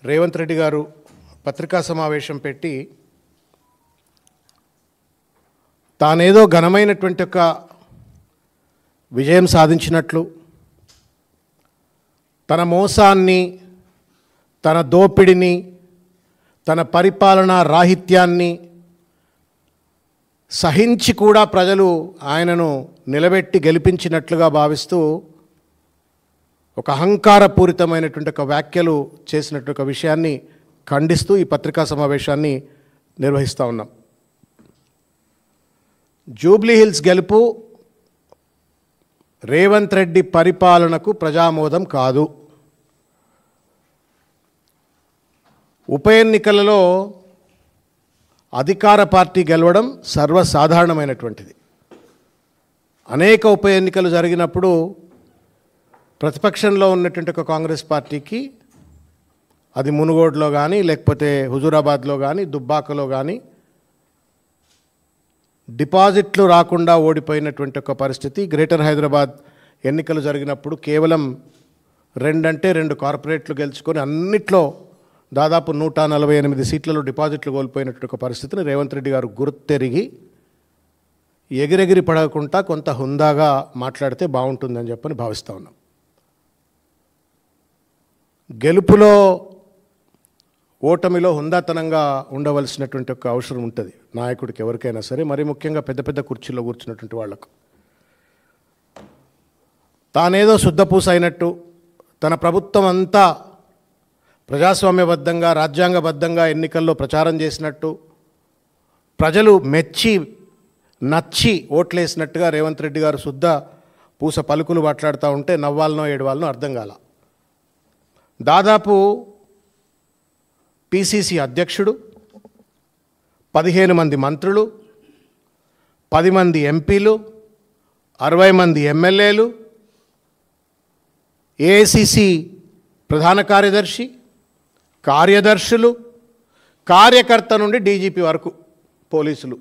రేవంత్ రెడ్డి గారు పత్రికా సమావేశం పెట్టి తానేదో ఘనమైనటువంటి ఒక విజయం సాధించినట్లు, తన మోసాన్ని, తన దోపిడిని, తన పరిపాలనా రాహిత్యాన్ని సహించి కూడా ప్రజలు ఆయనను నిలబెట్టి గెలిపించినట్లుగా భావిస్తూ ఒక అహంకారపూరితమైనటువంటి ఒక వ్యాఖ్యలు చేసినటువంటి ఒక విషయాన్ని ఖండిస్తూ ఈ పత్రికా సమావేశాన్ని నిర్వహిస్తూ ఉన్నాం. జూబ్లీ హిల్స్ గెలుపు రేవంత్ రెడ్డి పరిపాలనకు ప్రజామోదం కాదు. ఉప ఎన్నికలలో అధికార పార్టీ గెలవడం సర్వసాధారణమైనటువంటిది. అనేక ఉప ఎన్నికలు జరిగినప్పుడు ప్రతిపక్షంలో ఉన్నటువంటి ఒక కాంగ్రెస్ పార్టీకి, అది మునుగోడులో కానీ, లేకపోతే హుజూరాబాద్లో కానీ, దుబ్బాకలో కానీ డిపాజిట్లు రాకుండా ఓడిపోయినటువంటి ఒక పరిస్థితి. గ్రేటర్ హైదరాబాద్ ఎన్నికలు జరిగినప్పుడు కేవలం 2 కార్పొరేట్లు గెలుచుకొని అన్నిట్లో దాదాపు 148 సీట్లలో డిపాజిట్లు కోల్పోయినటువంటి ఒక పరిస్థితిని రేవంత్ రెడ్డి గారు గుర్తెరిగి ఎగిరెగిరి పడకుండా కొంత హుందాగా మాట్లాడితే బాగుంటుందని చెప్పని భావిస్తూ ఉన్నాం. గెలుపులో ఓటమిలో హుందాతనంగా ఉండవలసినటువంటి ఒక అవసరం ఉంటుంది నాయకుడికి, ఎవరికైనా సరే, మరి ముఖ్యంగా పెద్ద పెద్ద కుర్చీల్లో కూర్చున్నటువంటి వాళ్లకు. తానేదో శుద్ధపూస అయినట్టు, తన ప్రభుత్వం అంతా ప్రజాస్వామ్యబద్ధంగా, రాజ్యాంగబద్ధంగా ఎన్నికల్లో ప్రచారం చేసినట్టు, ప్రజలు మెచ్చి నచ్చి ఓట్లేసినట్టుగా రేవంత్ రెడ్డి గారు శుద్ధ పూస పలుకులు మాట్లాడుతూ ఉంటే నవ్వాలనో ఏడవాలనో అర్థం కాల. దాదాపు పిసిసి అధ్యక్షుడు, 15 మంది మంత్రులు, 10 మంది ఎంపీలు, 60 మంది ఎమ్మెల్యేలు, ఏఐసిసి ప్రధాన కార్యదర్శి, కార్యదర్శులు, కార్యకర్త నుండి డీజీపీ వరకు పోలీసులు,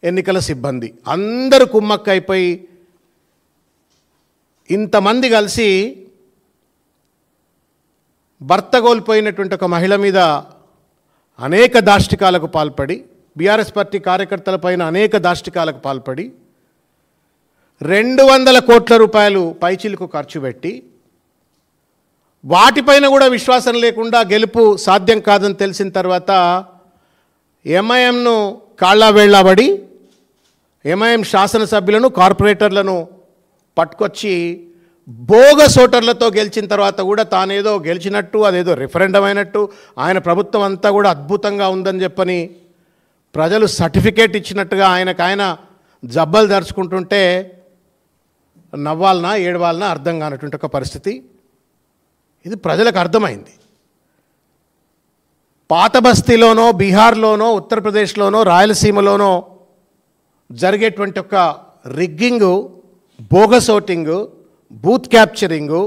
ఎన్నికల సిబ్బంది అందరూ కుమ్మక్కైపోయి ఇంతమంది కలిసి భర్త కోల్పోయినటువంటి ఒక మహిళ మీద అనేక దాష్టికాలకు పాల్పడి, బీఆర్ఎస్ పార్టీ కార్యకర్తలపైన అనేక దాష్టికాలకు పాల్పడి 200 కోట్ల రూపాయలు పైచిలకు ఖర్చు పెట్టి వాటిపైన కూడా విశ్వాసం లేకుండా గెలుపు సాధ్యం కాదని తెలిసిన తర్వాత ఎంఐఎంను కాళ్ళ వేళ్ళబడి ఎంఐఎం శాసనసభ్యులను, కార్పొరేటర్లను పట్టుకొచ్చి బోగస్ ఓటర్లతో గెలిచిన తర్వాత కూడా తానేదో గెలిచినట్టు, అదేదో రిఫరెండం అయినట్టు, ఆయన ప్రభుత్వం అంతా కూడా అద్భుతంగా ఉందని చెప్పని ప్రజలు సర్టిఫికేట్ ఇచ్చినట్టుగా ఆయన జబ్బలు దరుచుకుంటుంటే నవ్వాలనా ఏడవాలనా అర్థం కానటువంటి ఒక పరిస్థితి. ఇది ప్రజలకు అర్థమైంది. పాత బస్తీలోనో, బీహార్లోనో, ఉత్తరప్రదేశ్లోనో, రాయలసీమలోనో జరిగేటువంటి ఒక rigging, bogus voting, booth capturing,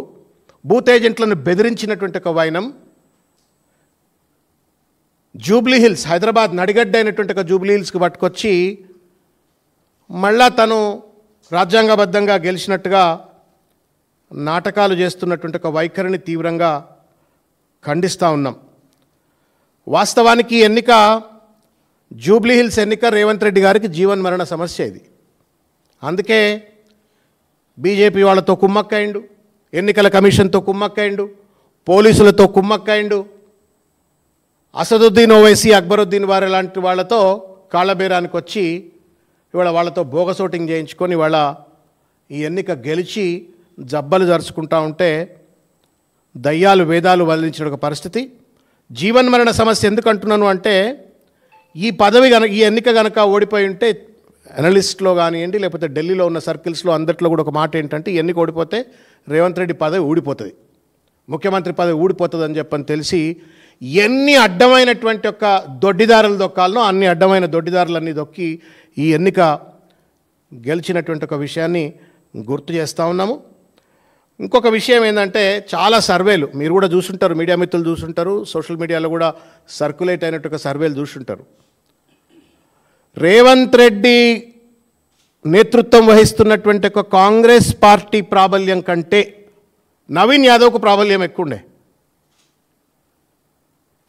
booth ఏజెంట్లను బెదిరించినటువంటి ఒక వైనం జూబ్లీ హిల్స్, హైదరాబాద్ నడిగడ్డ అయినటువంటి ఒక జూబ్లీ హిల్స్కి పట్టుకొచ్చి మళ్ళా తను రాజ్యాంగబద్ధంగా గెలిచినట్టుగా నాటకాలు చేస్తున్నటువంటి ఒక వైఖరిని తీవ్రంగా ఖండిస్తూ ఉన్నాం. వాస్తవానికి ఎన్నిక, జూబ్లీ హిల్స్ ఎన్నిక రేవంత్ రెడ్డి గారికి జీవన్మరణ సమస్య ఇది. అందుకే బీజేపీ వాళ్ళతో కుమ్మక్కైండు, ఎన్నికల కమిషన్తో కుమ్మక్కైండు, పోలీసులతో కుమ్మక్కైండు, అసదుద్దీన్ ఓవైసీ, అక్బరుద్దీన్ వారి లాంటి వాళ్ళతో కాళ్ళబేరానికి వచ్చి ఇవాళ వాళ్ళతో బోగసోటింగ్ చేయించుకొని వాళ్ళ ఈ ఎన్నిక గెలిచి జబ్బలు జరుచుకుంటూ ఉంటే దయ్యాలు వేదాలు వల్లించిన ఒక పరిస్థితి. జీవన్మరణ సమస్య ఎందుకు అంటున్నాను అంటే, ఈ పదవి ఈ ఎన్నిక కనుక ఓడిపోయి ఉంటే అనలిస్ట్లో కానివ్వండి, లేకపోతే ఢిల్లీలో ఉన్న సర్కిల్స్లో అందరిలో కూడా ఒక మాట ఏంటంటే, ఈ ఎన్నిక ఓడిపోతే రేవంత్ రెడ్డి పదవి ఊడిపోతుంది, ముఖ్యమంత్రి పదవి ఊడిపోతుంది అని చెప్పని తెలిసి ఎన్ని అడ్డమైనటువంటి ఒక దొడ్డిదారులు దొక్కాలనో అన్ని అడ్డమైన దొడ్డిదారులన్నీ దొక్కి ఈ ఎన్నిక గెలిచినటువంటి ఒక విషయాన్ని గుర్తు చేస్తూ ఉన్నాము. ఇంకొక విషయం ఏంటంటే, చాలా సర్వేలు మీరు కూడా చూసుంటారు, మీడియా మిత్రులు చూసుంటారు, సోషల్ మీడియాలో కూడా సర్క్యులేట్ అయినట్టు ఒక సర్వేలు చూసుంటారు. రేవంత్ రెడ్డి నేతృత్వం వహిస్తున్నటువంటి ఒక కాంగ్రెస్ పార్టీ ప్రాబల్యం కంటే నవీన్ యాదవ్కు ప్రాబల్యం ఎక్కువ ఉండే.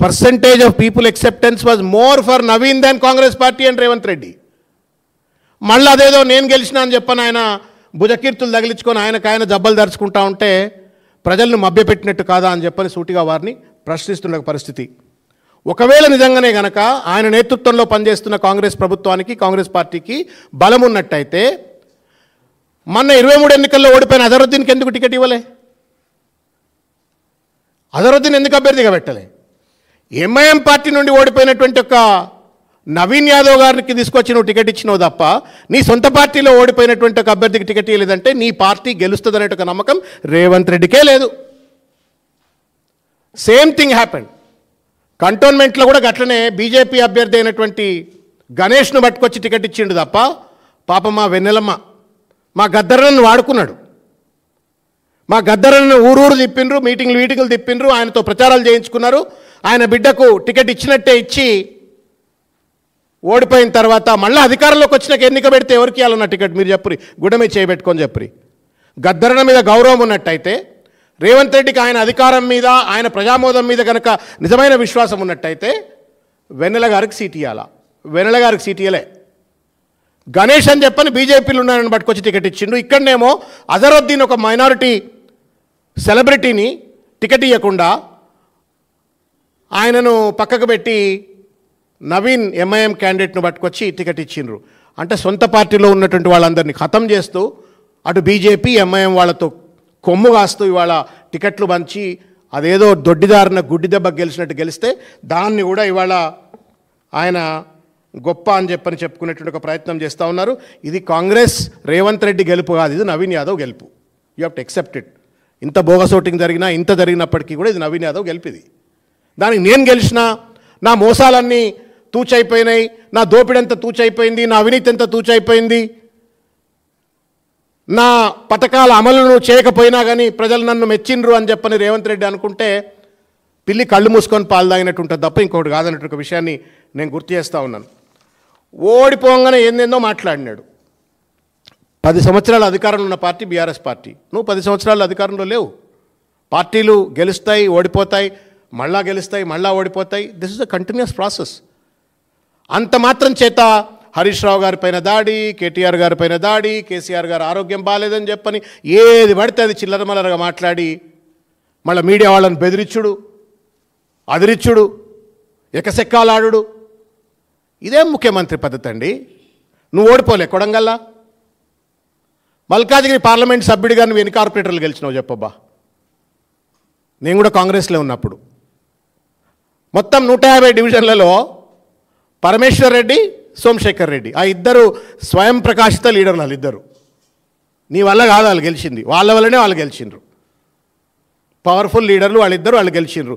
percentage of people acceptance was more for Naveen than Congress party and Revanth Reddy. మళ్ళీ అదేదో నేను గెలిచినా అని చెప్పని ఆయన భుజకీర్తులు తగిలించుకొని ఆయన జబ్బలు దరుచుకుంటా ఉంటే ప్రజలను మభ్యపెట్టినట్టు కాదా అని చెప్పని సూటిగా వారిని ప్రశ్నిస్తున్న పరిస్థితి. ఒకవేళ నిజంగానే గనక ఆయన నేతృత్వంలో పనిచేస్తున్న కాంగ్రెస్ ప్రభుత్వానికి కాంగ్రెస్ పార్టీకి బలం ఉన్నట్టయితే మొన్న 23 ఎన్నికల్లో ఓడిపోయిన అజరుద్దీన్కి ఎందుకు టికెట్ ఇవ్వలే? అజరుద్దీన్ ఎందుకు అభ్యర్థిగా పెట్టలే? ఎంఐఎం పార్టీ నుండి ఓడిపోయినటువంటి ఒక నవీన్ యాదవ్ గారికి తీసుకొచ్చి నువ్వు టికెట్ ఇచ్చినావు తప్ప నీ సొంత పార్టీలో ఓడిపోయినటువంటి ఒక అభ్యర్థికి టికెట్ ఇవ్వలేదంటే నీ పార్టీ గెలుస్తుందనే ఒక నమ్మకం రేవంత్ రెడ్డికే లేదు. Same thing happened. కంటోన్మెంట్లో కూడా గట్లనే బీజేపీ అభ్యర్థి అయినటువంటి గణేష్ను పట్టుకొచ్చి టికెట్ ఇచ్చిండు తప్ప పాప మా వెన్నెలమ్మ మా గద్దరను వాడుకున్నాడు. మా గద్దరను ఊరూరు తిప్పిండ్రు, మీటింగ్లు తిప్పిండ్రు, ఆయనతో ప్రచారాలు చేయించుకున్నారు. ఆయన బిడ్డకు టికెట్ ఇచ్చినట్టే ఇచ్చి ఓడిపోయిన తర్వాత మళ్ళీ అధికారంలోకి వచ్చినాక ఎన్నిక పెడితే ఎవరికి ఇవ్వాలన్న టికెట్ మీరు చెప్పురి, గుడ్డ మీద చేయబెట్టుకొని చెప్పురి. గద్దరన మీద గౌరవం ఉన్నట్టయితే రేవంత్ రెడ్డికి ఆయన అధికారం మీద ఆయన ప్రజామోదం మీద కనుక నిజమైన విశ్వాసం ఉన్నట్టయితే వెన్నెల గారికి సీట్ ఇవ్వాలా? వెన్నెల గారికి సీట్ ఇవ్వలే. గణేష్ అని చెప్పని బీజేపీలు ఉన్నారని పట్టుకొచ్చి టికెట్ ఇచ్చిండు. ఇక్కడనేమో అజరుద్దీన్ ఒక మైనారిటీ సెలబ్రిటీని టికెట్ ఇవ్వకుండా ఆయనను పక్కకు పెట్టి నవీన్ ఎంఐఎం క్యాండిడేట్ను పట్టుకొచ్చి టికెట్ ఇచ్చిండ్రు. అంటే సొంత పార్టీలో ఉన్నటువంటి వాళ్ళందరినీ ఖతం చేస్తూ అటు బీజేపీ ఎంఐఎం వాళ్ళతో కొమ్ము కాస్తూ ఇవాళ టికెట్లు పంచి అదేదో దొడ్డిదారిన గుడ్డి దెబ్బ గెలిచినట్టు గెలిస్తే దాన్ని కూడా ఇవాళ ఆయన గొప్ప అని చెప్పని చెప్పుకునేటువంటి ఒక ప్రయత్నం చేస్తూ ఉన్నారు. ఇది కాంగ్రెస్ రేవంత్ రెడ్డి గెలుపు కాదు, ఇది నవీన్ యాదవ్ గెలుపు. You have to accept it. ఇంత బోగస్ ఓటింగ్ జరిగినా ఇంత జరిగినప్పటికీ కూడా ఇది నవీన్ యాదవ్ గెలుపు. ఇది దానికి నేను గెలిచినా నా మోసాలన్నీ తూచైపోయినాయి, నా దోపిడంతా తూచైపోయింది, నా అవినీతి అంతా తూచైపోయింది, నా పథకాల అమలును చేయకపోయినా కానీ ప్రజలు నన్ను మెచ్చిండ్రు అని చెప్పని రేవంత్ రెడ్డి అనుకుంటే పిల్లి కళ్ళు మూసుకొని పాలు తాగినట్టు ఉంటుంది తప్ప ఇంకొకటి కాదన్నట్టు ఒక విషయాన్ని నేను గుర్తు చేస్తూ ఉన్నాను. ఓడిపోగానే ఏందేందో మాట్లాడినాడు. 10 సంవత్సరాల అధికారంలో ఉన్న పార్టీ బీఆర్ఎస్ పార్టీ. నువ్వు 10 సంవత్సరాల అధికారంలో లేవు. పార్టీలు గెలుస్తాయి, ఓడిపోతాయి, మళ్ళా గెలుస్తాయి, మళ్ళా ఓడిపోతాయి. This is a continuous process. అంత మాత్రం చేత హరీష్ రావు గారి పైన దాడి, కేటీఆర్ గారి పైన దాడి, కేసీఆర్ గారు ఆరోగ్యం బాగాలేదని చెప్పని ఏది పడితే అది చిల్లరమల్లరగా మాట్లాడి మళ్ళీ మీడియా వాళ్ళని బెదిరించుడు, అదిరిచ్చుడు, ఎకసెక్కాలాడు, ఇదేం ముఖ్యమంత్రి పద్ధతి అండి? నువ్వు ఓడిపోలే కొడంగల్లా, మల్కాజిగిరి పార్లమెంట్ సభ్యుడిగా నువ్వు ఎన్ని కార్పొరేటర్లు గెలిచినావు చెప్పబ్బా? నేను కూడా కాంగ్రెస్లో ఉన్నప్పుడు మొత్తం 150 డివిజన్లలో పరమేశ్వర్ రెడ్డి, సోమశేఖర్ రెడ్డి ఆ ఇద్దరు స్వయం ప్రకాశిత లీడర్లు. వాళ్ళిద్దరు నీ వల్ల కాదు వాళ్ళు గెలిచింది, వాళ్ళ వల్లనే వాళ్ళు గెలిచిండ్రు. పవర్ఫుల్ లీడర్లు వాళ్ళిద్దరు, వాళ్ళు గెలిచిండ్రు.